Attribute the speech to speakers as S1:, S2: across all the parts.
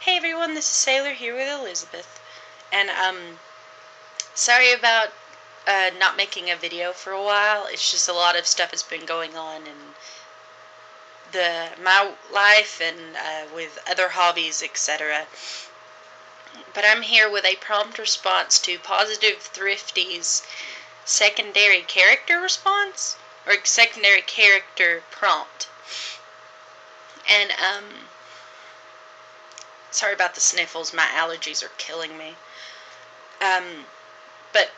S1: Hey everyone, this is Sailor here with Elizabeth, and sorry about not making a video for a while. It's just a lot of stuff has been going on in my life and with other hobbies, etc. But I'm here with a prompt response to PositivelyThriftys' secondary character response, or secondary character prompt. And sorry about the sniffles, my allergies are killing me. But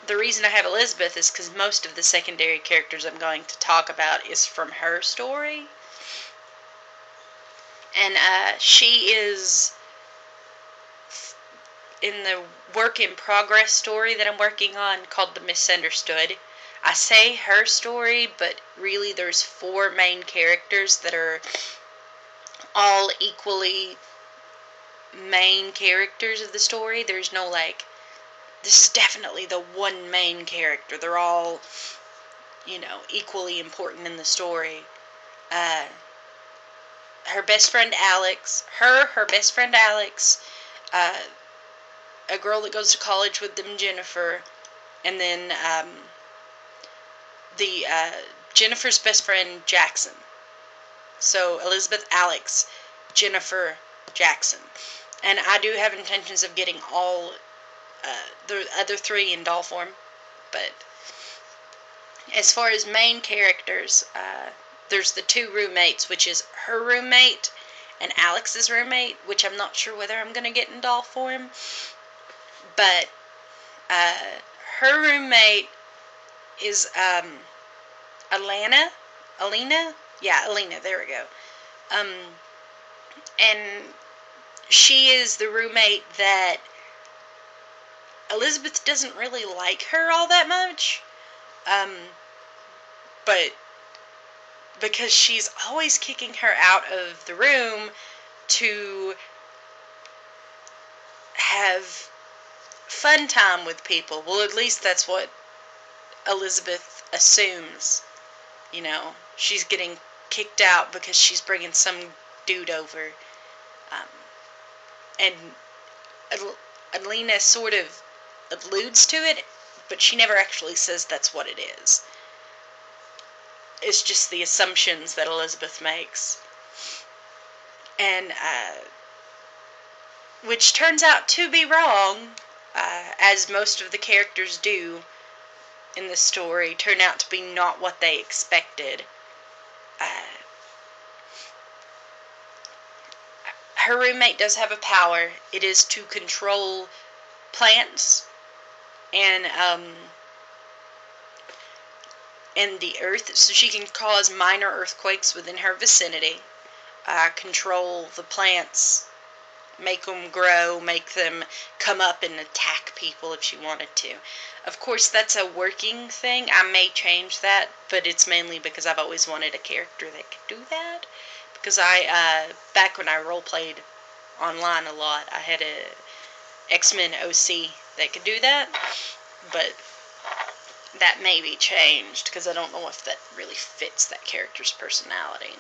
S1: the reason I have Elizabeth is because most of the secondary characters I'm going to talk about is from her story. And she is in the work in progress story that I'm working on called The Misunderstood. I say her story, but really there's 4 main characters that are all equally main characters of the story. There's no this is definitely the one main character. They're all, equally important in the story. Her best friend Alex, her best friend Alex, a girl that goes to college with them, Jennifer, and then Jennifer's best friend Jackson. So Elizabeth, Alex, Jennifer, Jackson. And I do have intentions of getting all the other 3 in doll form, but as far as main characters, there's the 2 roommates, which is her roommate and Alex's roommate, which I'm not sure whether I'm going to get in doll form, but her roommate is Alina? Yeah, Alina, there we go. And she is the roommate that Elizabeth doesn't really like her all that much, but because she's always kicking her out of the room to have fun time with people. Well, at least that's what Elizabeth assumes. She's getting kicked out because she's bringing some dude over. And Alina sort of alludes to it, but she never actually says that's what it is. It's just the assumptions that Elizabeth makes. And, which turns out to be wrong, as most of the characters do in the story turn out to be not what they expected. Her roommate does have a power. It is to control plants and the earth, so she can cause minor earthquakes within her vicinity, control the plants, make them grow, make them come up and attack people if she wanted to. Of course, that's a working thing. I may change that, but it's mainly because I've always wanted a character that could do that. Because back when I roleplayed online a lot, I had a X-Men OC that could do that, but that may be changed, because I don't know if that really fits that character's personality.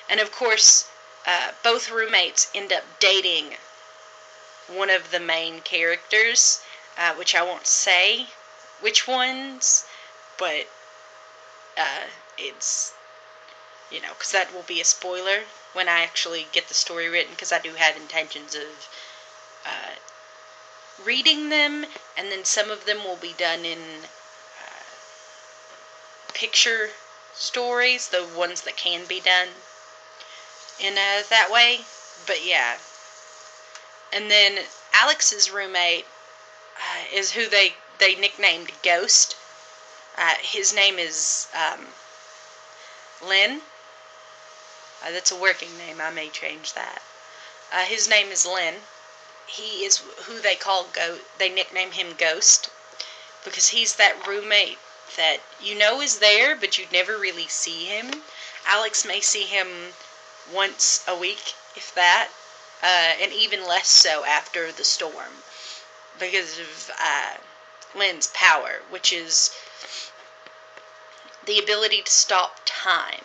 S1: And of course, both roommates end up dating one of the main characters, which I won't say which ones, but it's, because that will be a spoiler when I actually get the story written, because I do have intentions of reading them, and then some of them will be done in picture stories, the ones that can be done in that way. But yeah. And then Alex's roommate is who they nicknamed Ghost. His name is Lynn. That's a working name. I may change that. His name is Lynn. He is who they nickname him Ghost, because he's that roommate that is there, but you'd never really see him. Alex may see him once a week, if that, and even less so after the storm, because of Lynn's power, which is the ability to stop time.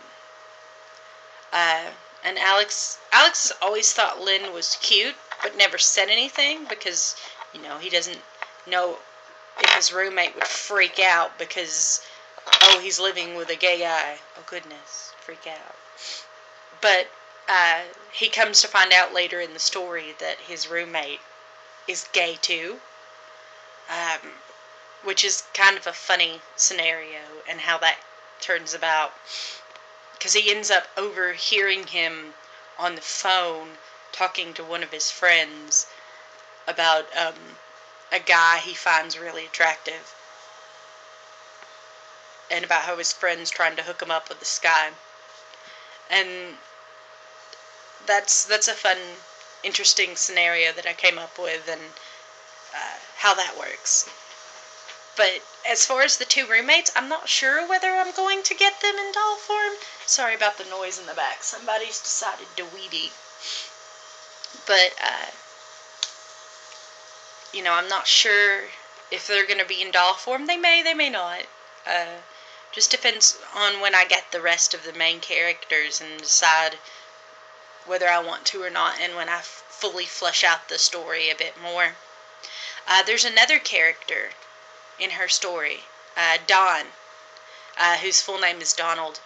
S1: And Alex has always thought Lynn was cute, but never said anything because, he doesn't know if his roommate would freak out because, oh, he's living with a gay guy. Oh, goodness, freak out. But he comes to find out later in the story that his roommate is gay too, which is kind of a funny scenario and how that turns about. Because he ends up overhearing him on the phone talking to one of his friends about a guy he finds really attractive, and about how his friend's trying to hook him up with this guy. And that's a fun, interesting scenario that I came up with, and how that works. But as far as the two roommates, I'm not sure whether I'm going to get them in doll form. Sorry about the noise in the back. Somebody's decided to weed eat. But, I'm not sure if they're going to be in doll form. They may not. Just depends on when I get the rest of the main characters and decide whether I want to or not, and when I fully flesh out the story a bit more. There's another character in her story, Dawn, whose full name is Donald,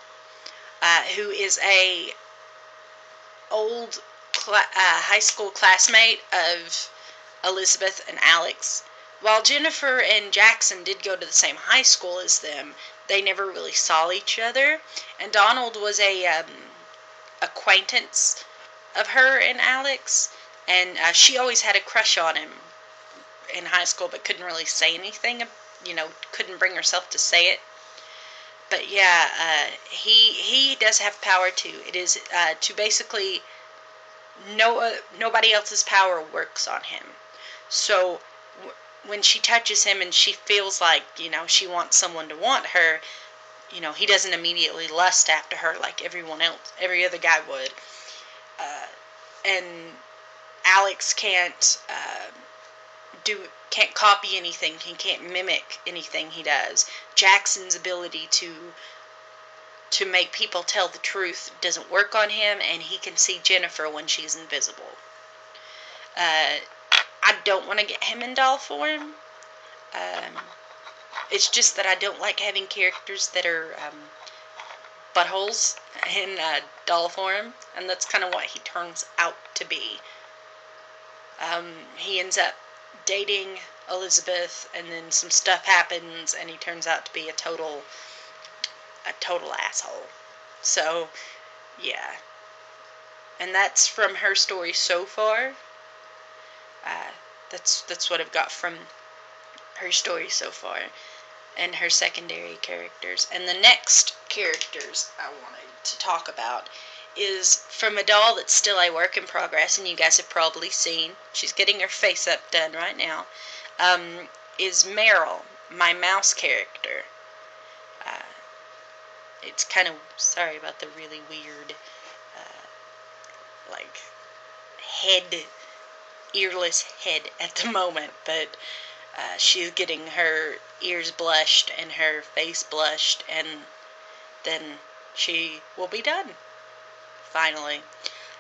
S1: who is a old high school classmate of Elizabeth and Alex. While Jennifer and Jackson did go to the same high school as them, they never really saw each other. And Donald was a acquaintance of her and Alex, and she always had a crush on him in high school, but couldn't really say anything. Couldn't bring herself to say it. But yeah, he does have power too. It is to basically nobody else's power works on him. So when she touches him and she feels like, she wants someone to want her, he doesn't immediately lust after her like every other guy would. And Alex can't copy anything. He can't mimic anything he does. Jackson's ability to make people tell the truth doesn't work on him, and he can see Jennifer when she's invisible. I don't want to get him in doll form. It's just that I don't like having characters that are buttholes in doll form, and that's kind of what he turns out to be. He ends up dating Elizabeth, and then some stuff happens, and he turns out to be a total asshole. So, yeah. And that's from her story so far. That's what I've got from her story so far, and her secondary characters. And the next characters I wanted to talk about is from a doll that's still a work in progress, and you guys have probably seen. She's getting her face up done right now. Is Meryl, my mouse character. It's kind of, sorry about the really weird, earless head at the moment, but she's getting her ears blushed and her face blushed, and then she will be done, finally.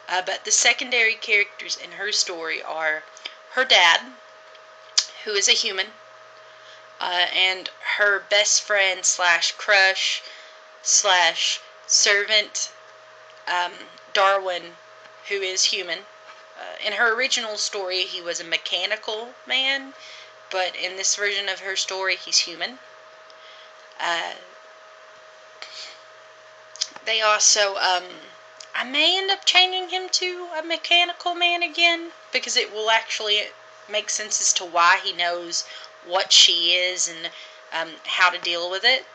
S1: But the secondary characters in her story are her dad, who is a human, and her best friend / crush / servant, Darwin, who is human. In her original story, he was a mechanical man, but in this version of her story, he's human. They also, I may end up changing him to a mechanical man again, because it will actually make sense as to why he knows what she is and how to deal with it.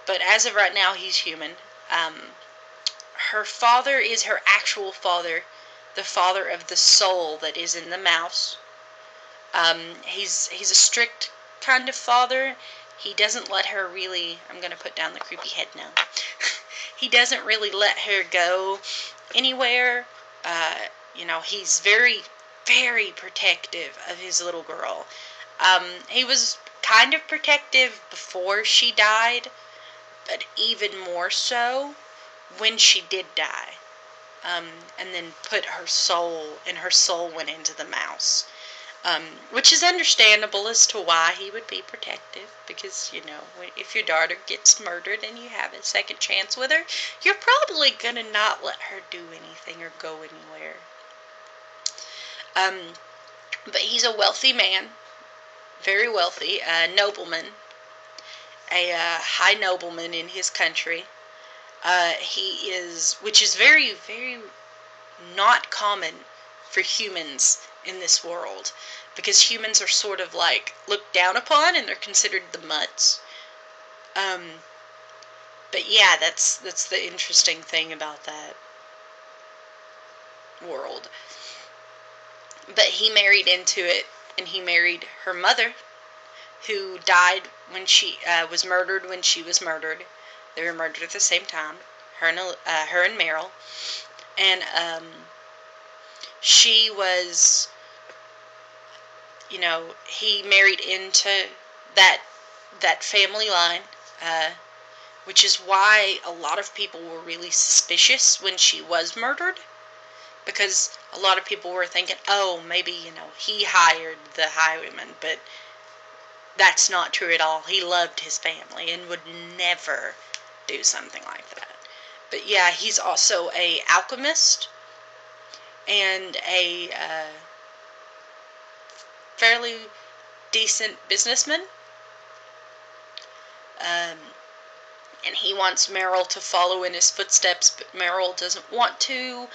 S1: But as of right now, he's human. Her father is her actual father, the father of the soul that is in the mouse. He's a strict kind of father. He doesn't let her really, I'm going to put down the creepy head now. He doesn't really let her go anywhere. He's very, very protective of his little girl. He was kind of protective before she died, but even more so when she did die. and then put her soul, and her soul went into the mouse. Which is understandable as to why he would be protective, because, if your daughter gets murdered and you have a second chance with her, you're probably going to not let her do anything or go anywhere. But he's a wealthy man, very wealthy, a nobleman, a high nobleman in his country. Which is very, very not common for humans in this world, because humans are sort of like looked down upon and they're considered the mutts. But yeah, that's the interesting thing about that world. But he married into it, and he married her mother, who died when she was murdered when she was murdered. They were murdered at the same time, her and Meryl. And she was, he married into that family line, which is why a lot of people were really suspicious when she was murdered, because a lot of people were thinking, oh, maybe, he hired the highwayman, but that's not true at all. He loved his family and would never do something like that. But yeah, he's also a alchemist and a fairly decent businessman. And he wants Meryl to follow in his footsteps, but Meryl doesn't want to.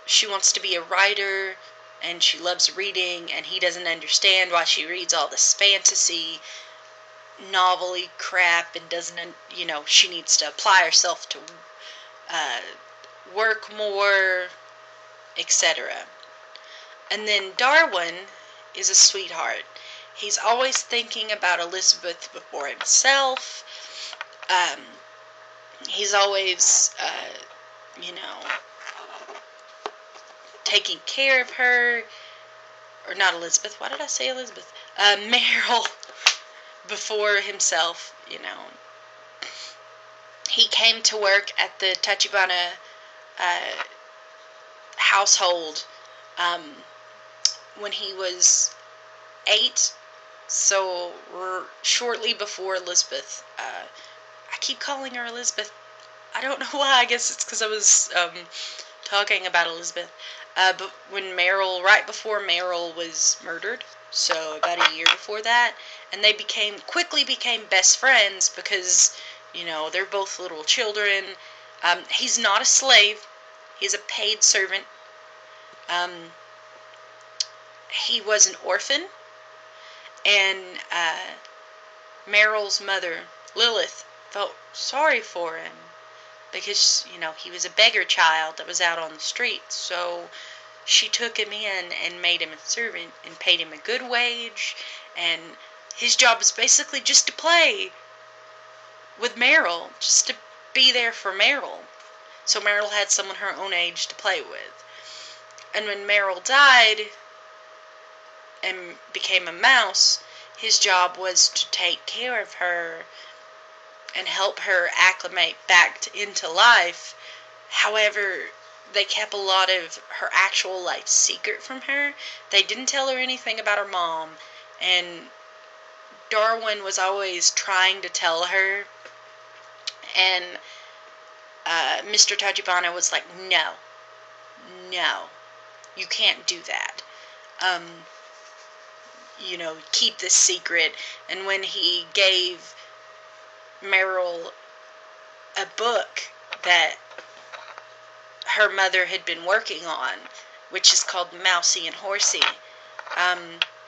S1: She wants to be a writer, and she loves reading, and he doesn't understand why she reads all this fantasy novel-y crap and doesn't, she needs to apply herself to work more, etc. And then Darwin is a sweetheart. He's always thinking about Elizabeth before himself. He's always, taking care of her. Or not Elizabeth. Why did I say Elizabeth? Meryl before himself, He came to work at the Tachibana household when he was 8, so shortly before Elizabeth. I keep calling her Elizabeth. I don't know why. I guess it's because I was talking about Elizabeth. But right before Meryl was murdered, so about a year before that, and they quickly became best friends because, they're both little children. He's not a slave. He's a paid servant. He was an orphan, and Meryl's mother, Lilith, felt sorry for him because, he was a beggar child that was out on the street. So she took him in and made him a servant and paid him a good wage, and his job was basically just to play with Meryl, just to be there for Meryl. So Meryl had someone her own age to play with. And when Meryl died and became a mouse, his job was to take care of her and help her acclimate back into life. However, they kept a lot of her actual life secret from her. They didn't tell her anything about her mom, and Darwin was always trying to tell her, and Mr. Tachibana was like, no, you can't do that. Keep this secret. And when he gave Meryl a book that her mother had been working on, which is called Mousie and Horsey,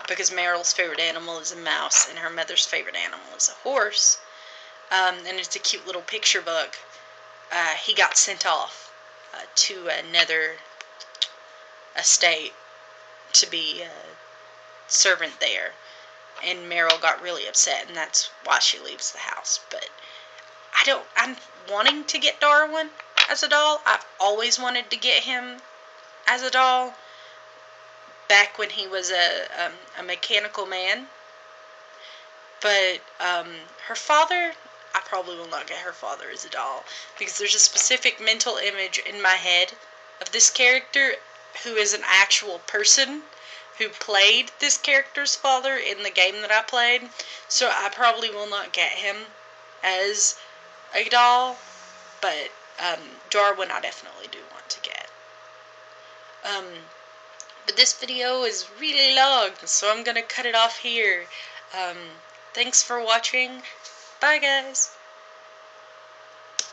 S1: because Meryl's favorite animal is a mouse and her mother's favorite animal is a horse, and it's a cute little picture book. He got sent off to another estate to be a servant there, and Meryl got really upset, and that's why she leaves the house. But I'm wanting to get Darwin as a doll. I've always wanted to get him as a doll, back when he was a mechanical man. But her father, I probably will not get her father as a doll, because there's a specific mental image in my head of this character who is an actual person who played this character's father in the game that I played, so I probably will not get him as a doll, but Darwin I definitely do want to get. But this video is really long, so I'm gonna cut it off here. Thanks for watching. Bye, guys.